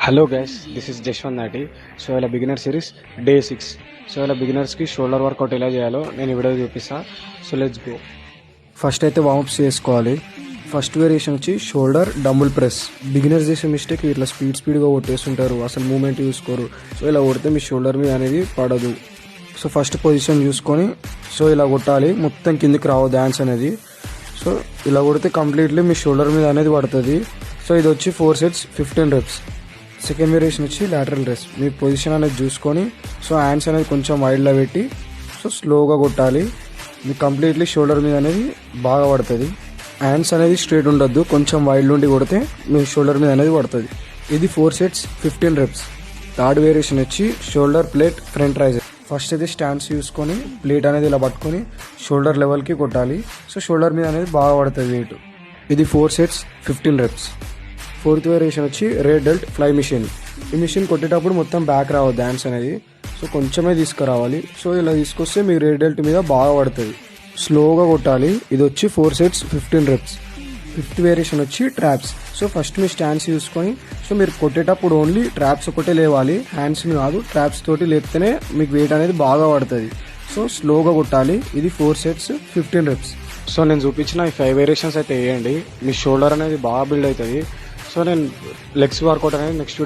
Hello guys, this is Jashwanth Nati. So ఇలా beginner series day 6. So ఇలా బిగినర్స్కి shoulder work out ఎలా చేయాలో నేను ఈ వీడియో చూపిస్తా. So let's go. ఫస్ట్ అయితే వార్మప్స్ చేసుకోవాలి. ఫస్ట్ వేరియేషన్ వచ్చి షోల్డర్ డంబుల్ ప్రెస్. బిగినర్స్ చేసే మిస్టేక్ ఇట్లా స్పీడ్గా కొట్టేస్తుంటారు, అసలు మూమెంట్ చూసుకోరు. సో ఇలా కొడితే మీ షోల్డర్ మీద అనేది పడదు. సో ఫస్ట్ పొజిషన్ చూసుకొని సో ఇలా కొట్టాలి, మొత్తం కిందికి రావు డాన్స్ అనేది. సో ఇలా కొడితే కంప్లీట్లీ మీ షోల్డర్ మీద అనేది పడుతుంది. సో ఇది వచ్చి 4 sets 15 reps. సెకండ్ వేరియేషన్ వచ్చి లాటరల్ రెస్ట్. మీ పొజిషన్ అనేది చూసుకొని సో హ్యాండ్స్ అనేది కొంచెం వైడ్లో పెట్టి సో స్లోగా కొట్టాలి. మీకు కంప్లీట్లీ షోల్డర్ మీద అనేది బాగా పడుతుంది. హ్యాండ్స్ అనేది స్ట్రైట్ ఉండొద్దు, కొంచెం వైడ్ నుండి కొడితే మీ షోల్డర్ మీద అనేది పడుతుంది. ఇది 4 sets 15 reps. థర్డ్ వేరియేషన్ వచ్చి shoulder plate front raise. First అయితే స్టాండ్స్ చూసుకొని ప్లేట్ అనేది ఇలా పట్టుకొని షోల్డర్ లెవెల్కి కొట్టాలి. సో షోల్డర్ మీద అనేది బాగా పడుతుంది వెయిట్. ఇది 4 sets 15 reps. ఫోర్త్ వేరియేషన్ వచ్చి రేర్ డెల్ట్ ఫ్లై మిషన్. ఈ మిషన్ కొట్టేటప్పుడు మొత్తం బ్యాక్ రావద్దు డాన్స్ అనేది, సో కొంచెమే తీసుకురావాలి. సో ఇలా తీసుకొస్తే మీ రేర్ డెల్ట్ మీద బాగా పడుతుంది. స్లోగా కొట్టాలి. ఇది వచ్చి 4 sets 15 reps. ఫిఫ్త్ వేరియేషన్ వచ్చి ట్రాప్స్. సో ఫస్ట్ మీ స్టాండ్స్ చూసుకొని సో మీరు కొట్టేటప్పుడు ఓన్లీ ట్రాప్స్ ఒకటే లేవాలి, హ్యాండ్స్ని కాదు. ట్రాప్స్ తోటి లేపితేనే మీకు వెయిట్ అనేది బాగా పడుతుంది. సో స్లోగా కొట్టాలి. ఇది 4 sets 15 reps. సో నేను చూపించిన ఈ 5 వేరియేషన్స్ అయితే వేయండి, మీ షోల్డర్ అనేది బాగా బిల్డ్ అవుతుంది. సో నేను లెగ్స్ వర్కౌట్ అనేది నెక్స్ట్